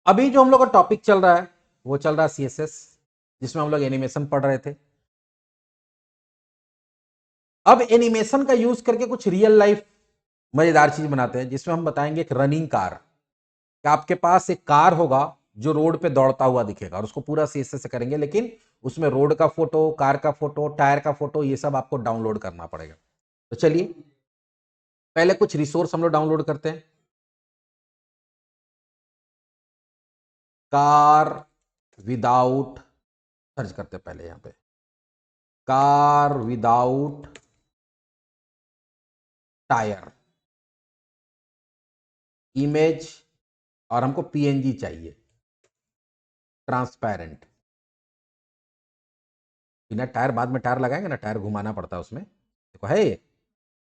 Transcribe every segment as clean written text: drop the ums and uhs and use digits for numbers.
अभी जो हम लोग का टॉपिक चल रहा है वो चल रहा है सीएसएस, जिसमें हम लोग एनिमेशन पढ़ रहे थे। अब एनिमेशन का यूज करके कुछ रियल लाइफ मजेदार चीज बनाते हैं, जिसमें हम बताएंगे एक रनिंग कार। कि आपके पास एक कार होगा जो रोड पे दौड़ता हुआ दिखेगा और उसको पूरा सीएसएस से करेंगे, लेकिन उसमें रोड का फोटो, कार का फोटो, टायर का फोटो, ये सब आपको डाउनलोड करना पड़ेगा। तो चलिए पहले कुछ रिसोर्स हम लोग डाउनलोड करते हैं। कार विदाउट, सर्च करते हैं पहले यहां पे, कार विदाउट टायर इमेज, और हमको पीएनजी चाहिए, ट्रांसपेरेंट। बिना टायर, बाद में टायर लगाएंगे ना, टायर घुमाना पड़ता है उसमें। देखो है ये,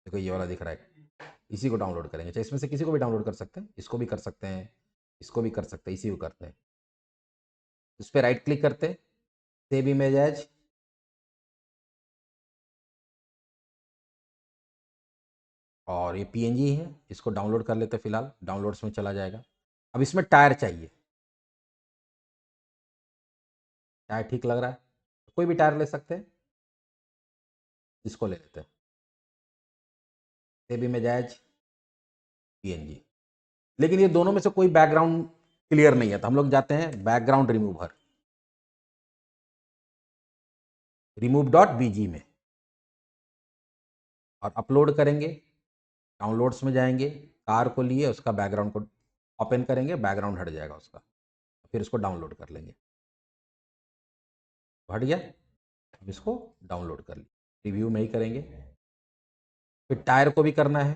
देखो ये वाला दिख रहा है, इसी को डाउनलोड करेंगे। चाहे इसमें से किसी को भी डाउनलोड कर सकते हैं, इसको भी कर सकते हैं, इसको भी कर सकते हैं, इसी को करते हैं। उस पर राइट क्लिक करते हैं, सेव इमेज एज, और ये पीएनजी है, इसको डाउनलोड कर लेते हैं। फिलहाल डाउनलोड्स में चला जाएगा। अब इसमें टायर चाहिए, टायर ठीक लग रहा है, कोई भी टायर ले सकते हैं, इसको ले लेते हैं। Save image as PNG. लेकिन ये दोनों में से कोई बैकग्राउंड क्लियर नहीं है, तो हम लोग जाते हैं बैकग्राउंड रिमूवर, रिमूव डॉट बीजी में, और अपलोड करेंगे। डाउनलोड्स में जाएंगे, कार को लिए उसका बैकग्राउंड को ओपन करेंगे, बैकग्राउंड हट जाएगा उसका, फिर इसको डाउनलोड कर लेंगे। हट गया। अब इसको डाउनलोड कर लिया, रिव्यू में ही करेंगे। फिर टायर को भी करना है,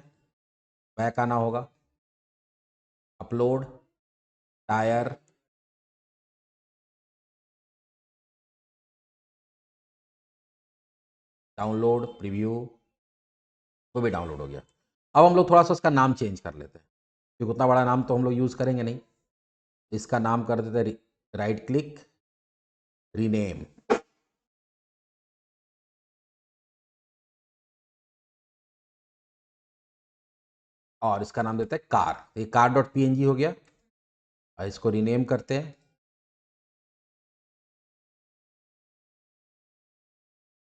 बैक आना होगा, अपलोड टायर, डाउनलोड प्रीव्यू, वो भी डाउनलोड हो गया। अब हम लोग थोड़ा सा उसका नाम चेंज कर लेते हैं, क्योंकि उतना बड़ा नाम तो हम लोग यूज़ करेंगे नहीं। इसका नाम कर देते हैं राइट क्लिक, रीनेम, और इसका नाम देते हैं कार। ये कार डॉट पी हो गया, और इसको रीनेम करते हैं,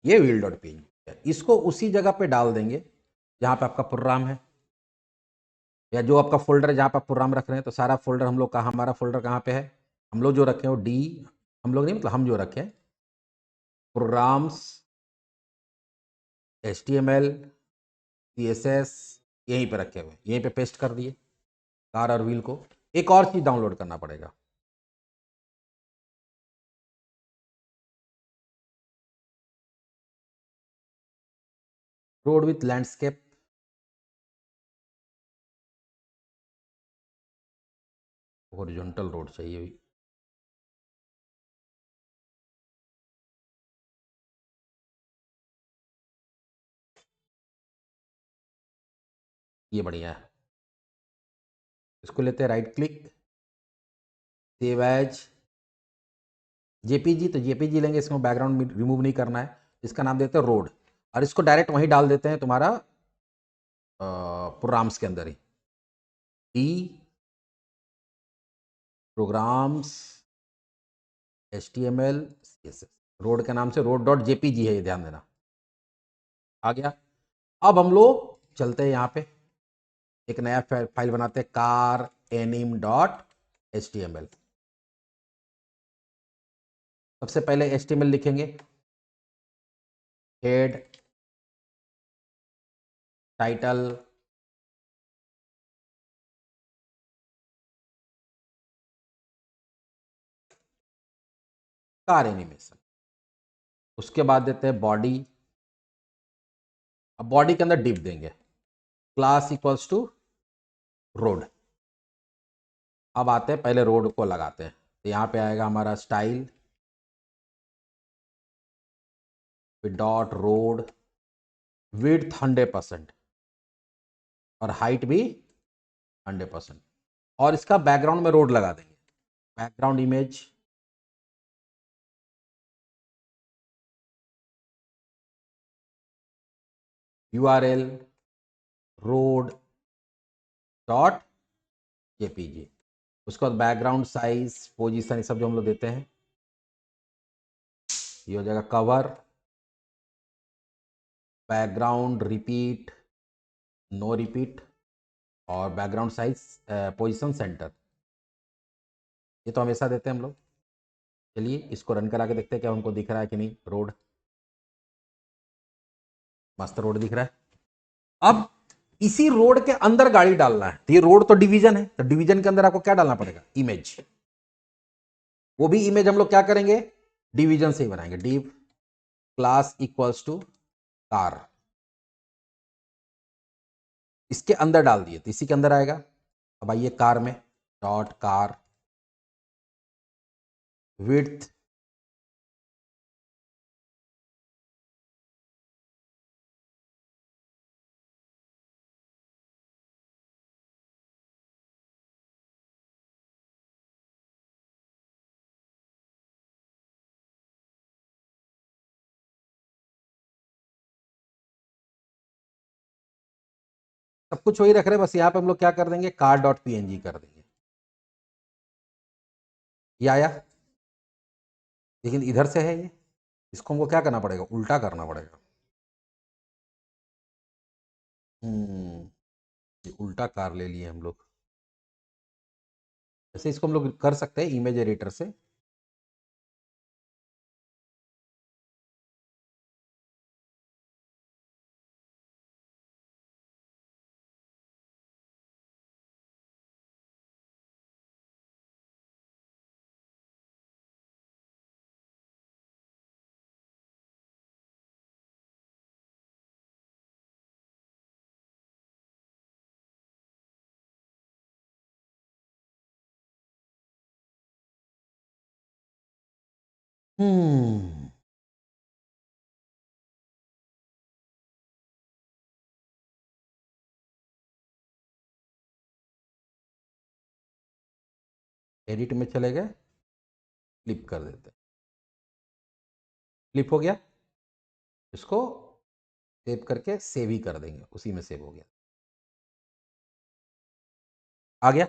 ये व्हील डॉट पी। इसको उसी जगह पे डाल देंगे जहाँ पे आपका प्रोग्राम है, या जो आपका फोल्डर है जहाँ पे आप प्रोग्राम रख रहे हैं। तो सारा फोल्डर हम लोग का, हमारा फोल्डर कहाँ पे है, हम लोग जो रखे हैं वो डी, हम लोग नहीं मतलब हम जो रखे हैं प्रोग्राम्स, HTML, CSS, यहीं पे रखे हुए, यहीं पे पेस्ट कर दिए कार और व्हील को। एक और चीज़ डाउनलोड करना पड़ेगा, road with landscape, horizontal road चाहिए। ये बढ़िया है, इसको लेते हैं right click, save as JPG. तो जेपीजी लेंगे, इसको बैकग्राउंड रिमूव नहीं करना है। इसका नाम देते हैं रोड, और इसको डायरेक्ट वहीं डाल देते हैं तुम्हारा प्रोग्राम्स के अंदर ही, the programs HTML CSS। Road के नाम से रोड डॉट जेपीजी है, ये ध्यान देना। आ गया। अब हम लोग चलते हैं यहाँ पे, एक नया फाइल बनाते हैं, कार एनिम डॉट HTML। सबसे पहले HTML लिखेंगे, हेड, टाइटल, कार एनिमेशन। उसके बाद देते हैं बॉडी। अब बॉडी के अंदर डिव देंगे, क्लास इक्वल्स टू रोड। अब आते हैं, पहले रोड को लगाते हैं। तो यहाँ पे आएगा हमारा स्टाइल, फिर डॉट रोड, विड्थ 100% और हाइट भी 100%, और इसका बैकग्राउंड में रोड लगा देंगे। Background image, URL road dot JPG. उसके बाद बैकग्राउंड साइज, पोजीशन, ये सब जो हम लोग देते हैं, ये हो जाएगा cover, background, repeat, no repeat, और बैकग्राउंड साइज, पोजीशन, सेंटर। ये तो हमेशा देते हैं हम लोग। चलिए इसको रन करा के देखते हैं क्या हमको दिख रहा है कि नहीं। रोड, मस्त रोड दिख रहा है। अब इसी रोड के अंदर गाड़ी डालना है, तो ये रोड तो डिवीजन है, तो डिवीजन के अंदर आपको क्या डालना पड़ेगा, इमेज। वो भी इमेज हम लोग क्या करेंगे, डिवीजन से ही बनाएंगे। Div class equals to car, इसके अंदर डाल दिए तो इसी के अंदर आएगा। अब आइए कार में, डॉट कार विड्थ, सब कुछ वही रख रहे हैं, बस यहाँ पे हम लोग क्या कर देंगे, कार डॉट पीएनजी कर देंगे। ये आया, लेकिन इधर से है ये, इसको हमको क्या करना पड़ेगा, उल्टा करना पड़ेगा। ये उल्टा कार ले लिए हम लोग। ऐसे इसको हम लोग कर सकते हैं इमेज एडिटर से। हम्म एडिट में चले गए, फ्लिप कर देते हैं। फ्लिप हो गया, इसको सेव करके सेव ही कर देंगे, उसी में सेव हो गया, आ गया।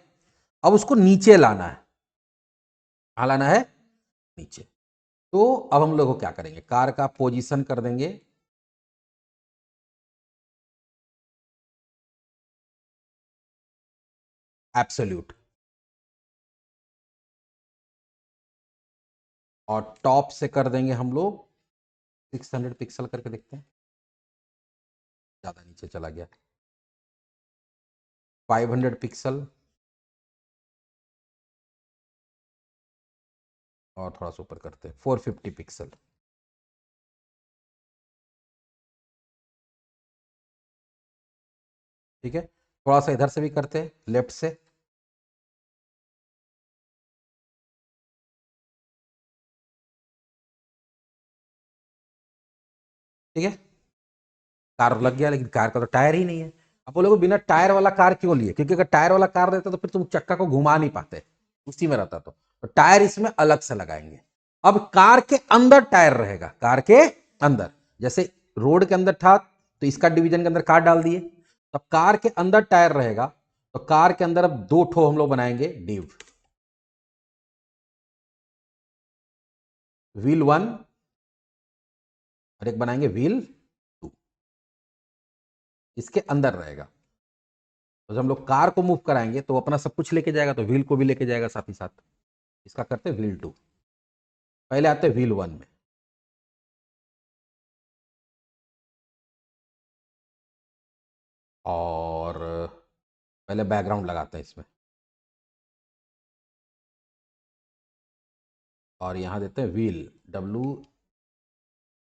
अब उसको नीचे लाना है, कहाँ लाना है, नीचे। तो अब हम लोग क्या करेंगे, कार का पोजीशन कर देंगे एब्सोल्यूट, और टॉप से कर देंगे हम लोग 600 पिक्सल करके देखते हैं, ज्यादा नीचे चला गया, 500 पिक्सल, और थोड़ा सा ऊपर करते हैं 450 पिक्सल। ठीक है, थोड़ा सा इधर से भी करते हैं, लेफ्ट से, ठीक है। कार लग गया, लेकिन कार का तो टायर ही नहीं है। अब बोलोगे बिना टायर वाला कार क्यों लिए, क्योंकि अगर टायर वाला कार रहता तो फिर तुम चक्का को घुमा नहीं पाते, उसी में रहता। तो टायर इसमें अलग से लगाएंगे। अब कार के अंदर टायर रहेगा, कार के अंदर, जैसे रोड के अंदर था तो इसका डिवीजन के अंदर कार डाल दिए, तो कार के अंदर टायर रहेगा। तो कार के अंदर अब दो ठो हम लोग बनाएंगे डिव, व्हील 1 और एक बनाएंगे व्हील 2, इसके अंदर रहेगा। तो जब हम लोग कार को मूव कराएंगे तो अपना सब कुछ लेके जाएगा, तो व्हील को भी लेके जाएगा साथ ही साथ। इसका करते हैं व्हील 2, पहले आते हैं व्हील 1 में। और पहले बैकग्राउंड लगाते हैं इसमें, और यहां देते हैं wheel, W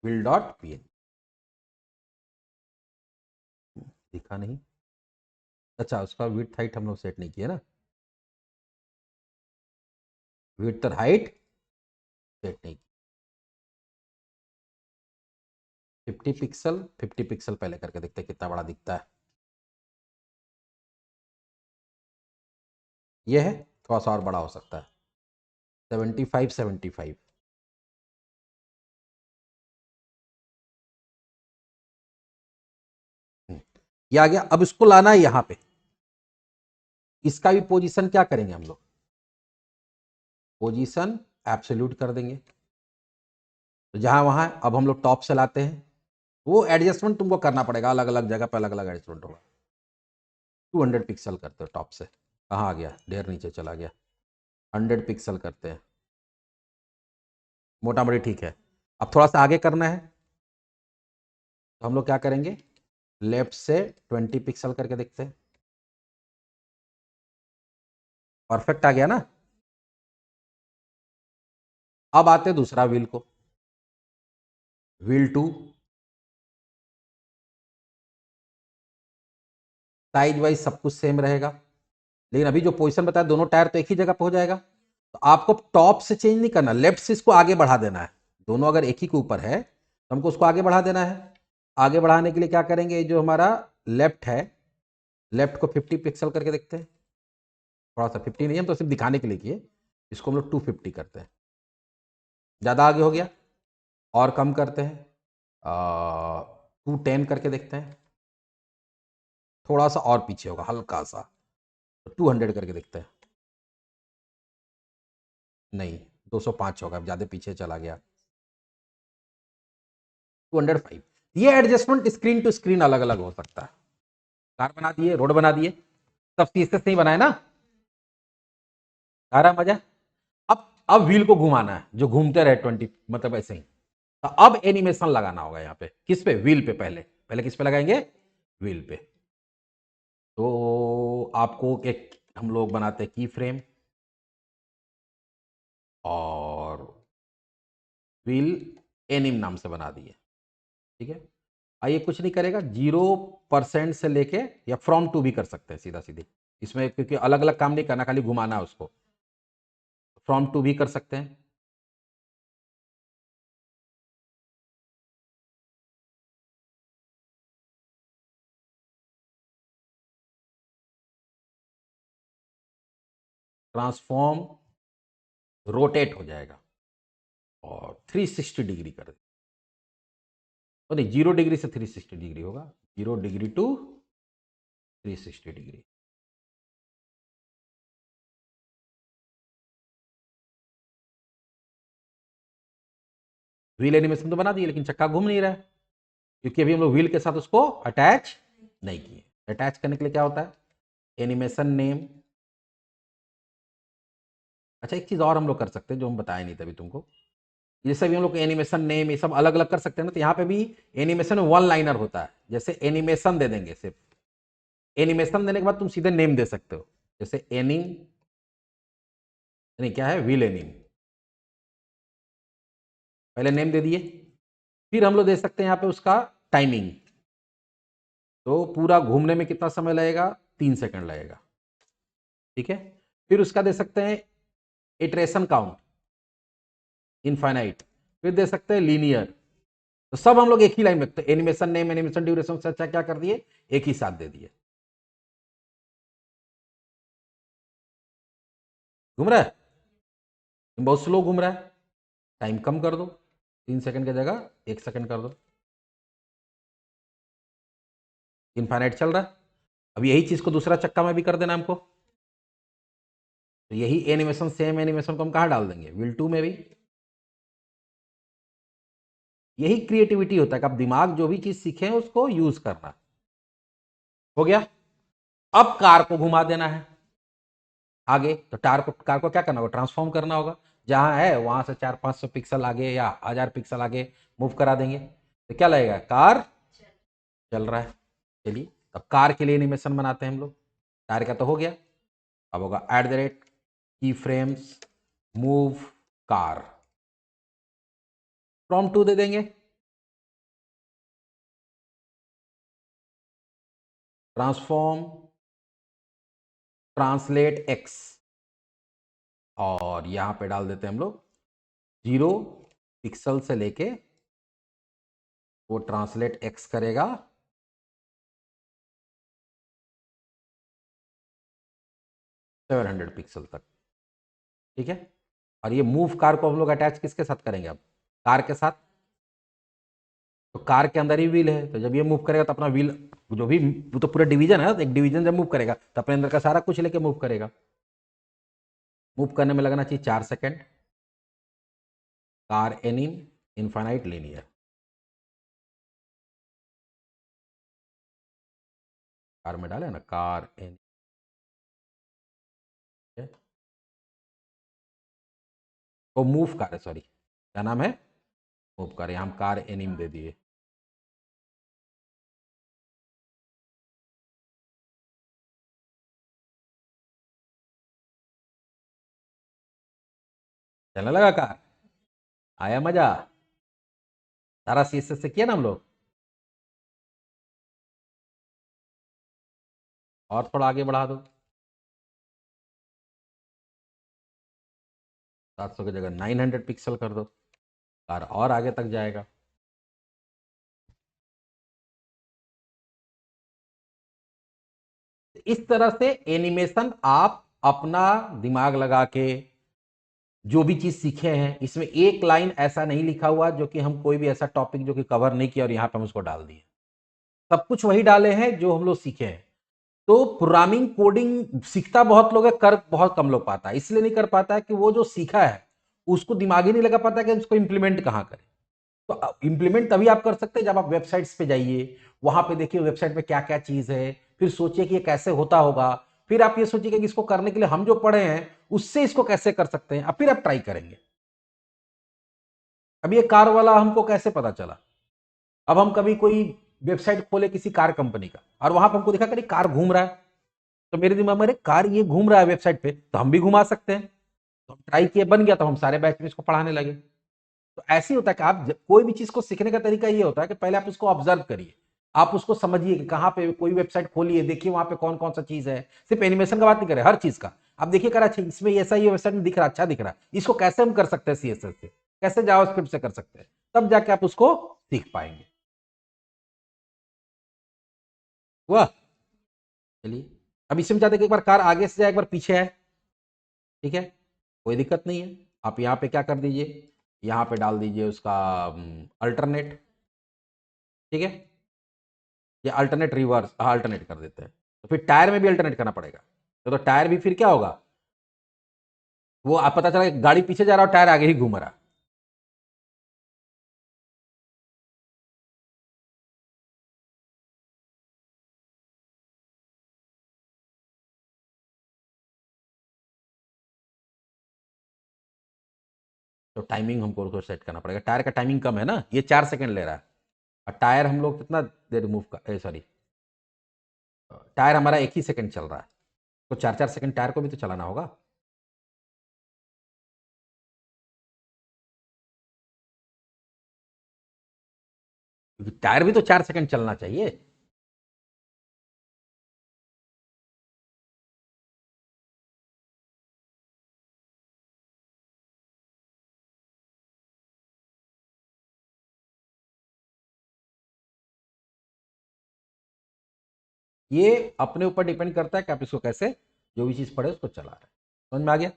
wheel dot P N. दिखा नहीं, अच्छा उसका विड्थ हाइट हम लोग सेट नहीं किया ना, विड्थ और हाइट सेट नहीं की। 50 पिक्सल पहले करके देखते हैं कितना बड़ा दिखता है। ये है, थोड़ा सा और बड़ा हो सकता है, 75। ये आ गया। अब इसको लाना है यहाँ पे, इसका भी पोजीशन क्या करेंगे हम लोग, पोजीशन एब्सोल्यूट कर देंगे, तो जहां वहां अब हम लोग टॉप से लाते हैं, वो एडजस्टमेंट तुमको करना पड़ेगा, अलग अलग जगह पे अलग अलग एडजस्टमेंट होगा। 200 पिक्सल करते हो टॉप से, कहाँ आ गया, ढेर नीचे चला गया। 100 पिक्सल करते हैं, मोटा मोटी ठीक है। अब थोड़ा सा आगे करना है, तो हम लोग क्या करेंगे, लेफ्ट से 20 पिक्सल करके देखते हैं। परफेक्ट आ गया ना। अब आते हैं दूसरा व्हील को, व्हील 2, साइज वाइज सब कुछ सेम रहेगा, लेकिन अभी जो पोजीशन बताया दोनों टायर तो एक ही जगह पे हो जाएगा, तो आपको टॉप से चेंज नहीं करना, लेफ्ट से इसको आगे बढ़ा देना है। दोनों अगर एक ही के ऊपर है तो हमको उसको आगे बढ़ा देना है। आगे बढ़ाने के लिए क्या करेंगे, जो हमारा लेफ्ट है, लेफ्ट को 50 पिक्सल करके देखते हैं। थोड़ा सा 50 नहीं, हम तो सिर्फ दिखाने के लिए किए, इसको हम लोग 250 करते हैं। ज़्यादा आगे हो गया, और कम करते हैं, 210 करके देखते हैं। थोड़ा सा और पीछे होगा, हल्का सा, तो 200 करके देखते हैं। नहीं, 205 होगा, अब ज़्यादा पीछे चला गया। 205। ये एडजस्टमेंट स्क्रीन टू स्क्रीन अलग अलग हो सकता है। कार बना दिए, रोड बना दिए, सब चीज से नहीं बनाए ना, आ रहा मजा। अब व्हील को घुमाना है, जो घूमते रहे 20, मतलब ऐसे ही। तो अब एनिमेशन लगाना होगा यहाँ पे, किस पे, व्हील पे। पहले पहले किस पे लगाएंगे, व्हील पे। तो आपको एक हम लोग बनाते हैं की फ्रेम, और व्हील एनिम नाम से बना दिए, ठीक है। आइए, कुछ नहीं करेगा, 0% से लेके या फ्रॉम टू भी कर सकते हैं सीधा सीधी इसमें, क्योंकि अलग अलग काम नहीं करना, खाली घुमाना है उसको। फ्रॉम टू भी कर सकते हैं। ट्रांसफॉर्म रोटेट हो जाएगा, और 360 डिग्री कर दे, तो नहीं, 0 डिग्री से 360 डिग्री होगा, 0 degree to 360 degree. Wheel animation तो बना दिए, लेकिन चक्का घूम नहीं रहा है, क्योंकि अभी हम लोग व्हील के साथ उसको अटैच नहीं किए। अटैच करने के लिए क्या होता है, एनिमेशन नेम। अच्छा, एक चीज और हम लोग कर सकते हैं जो हम बताए नहीं थे अभी तुमको, जैसे भी हम लोग एनिमेशन नेम ये सब अलग अलग कर सकते हैं ना, तो यहाँ पे भी एनिमेशन में वन लाइनर होता है। जैसे एनिमेशन दे देंगे, सिर्फ एनिमेशन देने के बाद तुम सीधे नेम दे सकते हो, जैसे एनिम, नहीं क्या है, व्हील एनिम, पहले नेम दे दिए। फिर हम लोग दे सकते हैं यहाँ पे उसका टाइमिंग, तो पूरा घूमने में कितना समय लगेगा, 3 सेकंड लगेगा, ठीक है। फिर उसका दे सकते हैं इटरेशन काउंट, इनफाइनाइट। फिर दे सकते हैं लीनियर। तो सब हम लोग एक ही लाइन में, तो एनिमेशन नेम, एनिमेशन ड्यूरेशन से अच्छा क्या कर दिए, एक ही साथ दे दिए। घूम रहा है, बहुत स्लो घूम रहा है, टाइम कम कर दो, 3 सेकंड की जगह 1 सेकंड कर दो, इनफाइनाइट चल रहा है। अब यही चीज को दूसरा चक्का में भी कर देना हमको, तो यही एनिमेशन, सेम एनिमेशन को हम कहाँ डाल देंगे, व्हील 2 में भी। यही क्रिएटिविटी होता है कि आप दिमाग जो भी चीज सीखे उसको यूज करना। हो गया। अब कार को घुमा देना है आगे, तो कार को क्या करना होगा, ट्रांसफॉर्म करना होगा। जहां है वहां से 400-500 पिक्सल आगे या 1000 पिक्सल आगे मूव करा देंगे, तो क्या लगेगा, कार चल रहा है। चलिए, अब कार के लिए एनिमेशन बनाते हैं हम लोग। कार का तो हो गया, अब होगा की फ्रेम्स मूव कार, प्रॉम्प्ट 2 दे देंगे, ट्रांसफॉर्म ट्रांसलेट एक्स, और यहां पे डाल देते हैं हम लोग 0 पिक्सल से लेके, वो ट्रांसलेट एक्स करेगा 700 पिक्सल तक, ठीक है। और ये मूव कार को हम लोग अटैच किसके साथ करेंगे, अब कार के साथ। तो कार के अंदर ही व्हील है, तो जब ये मूव करेगा तो अपना व्हील, जो भी, वो तो पूरा डिवीजन है, एक डिवीजन जब मूव करेगा तो अपने अंदर का सारा कुछ लेके मूव करेगा। मूव करने में लगना चाहिए 4 second. Car एनिम infinite linear, car में डाले ना कार एनिम, वो मूव कार है, सॉरी क्या नाम है, मूव कार, यहाँ हम कार एनिम दे दिए। चलने लगा कार, आया मजा, सारा सीएसएस से किया ना हम लोग। और थोड़ा आगे बढ़ा दो, 700 की जगह 900 पिक्सल कर दो, कार और आगे तक जाएगा। इस तरह से एनिमेशन आप अपना दिमाग लगा के जो भी चीज सीखे हैं, इसमें एक लाइन ऐसा नहीं लिखा हुआ जो कि हम कोई भी ऐसा टॉपिक जो कि कवर नहीं किया और यहाँ पे हम उसको डाल दिए, सब कुछ वही डाले हैं जो हम लोग सीखे हैं। तो प्रोग्रामिंग कोडिंग सीखता बहुत लोग है, कर बहुत कम लोग पाता है, इसलिए नहीं कर पाता है कि वो जो सीखा है उसको दिमाग ही नहीं लगा पाता कि उसको इंप्लीमेंट कहाँ करें। तो इंप्लीमेंट तभी आप कर सकते हैं जब आप वेबसाइट्स पे जाइए, वहां पे देखिए वेबसाइट पे क्या क्या चीज है, फिर सोचिए कि ये कैसे होता होगा, फिर आप ये सोचिए कि इसको करने के लिए हम जो पढ़े हैं उससे इसको कैसे कर सकते हैं, अब फिर आप ट्राई करेंगे। अब ये कार वाला हमको कैसे पता चला, अब हम कभी कोई वेबसाइट खोले किसी कार कंपनी का और वहां पर हमको दिखा करी कार घूम रहा है, तो मेरे दिमाग में कार ये घूम रहा है वेबसाइट पे तो हम भी घुमा सकते हैं, तो हम ट्राई किए, बन गया, तो हम सारे बैच में इसको पढ़ाने लगे। तो ऐसे ही होता है कि आप कोई भी चीज को सीखने का तरीका ये होता है कि पहले आप उसको ऑब्जर्व करिए, आप उसको समझिए कि कहाँ पे कोई वेबसाइट खोलिए, देखिए वहां पे कौन कौन सा चीज है, सिर्फ एनिमेशन का बात नहीं करें, हर चीज का आप देखिए कर, अच्छा इसमें ऐसा ये वेबसाइट में दिख रहा, अच्छा दिख रहा, इसको कैसे हम कर सकते हैं सीएसएस से, कैसे जावास्क्रिप्ट से कर सकते हैं, तब जाके आप उसको सीख पाएंगे। हुआ, चलिए अब इसमें चाहते कि एक बार कार आगे से जाए, एक बार पीछे आए, ठीक है, कोई दिक्कत नहीं है। आप यहाँ पे क्या कर दीजिए, यहाँ पे डाल दीजिए उसका अल्टरनेट, ठीक है, ये अल्टरनेट रिवर्स, अल्टरनेट कर देते हैं, तो फिर टायर में भी अल्टरनेट करना पड़ेगा, तो टायर भी फिर क्या होगा, वो आप पता चला गाड़ी पीछे जा रहा हो टायर आगे ही घूम रहा। तो टाइमिंग हमको उसको सेट करना पड़ेगा, टायर का टाइमिंग कम है ना, ये 4 सेकंड ले रहा है, और टायर हम लोग कितना देर मूव का, सॉरी टायर हमारा 1 ही सेकंड चल रहा है, तो 4 4 सेकंड टायर को भी तो चलाना होगा। क्योंकि टायर भी तो 4 सेकंड चलना चाहिए। ये अपने ऊपर डिपेंड करता है कि आप इसको कैसे, जो भी चीज पढ़े उसको चला रहे हैं। समझ में आ गया।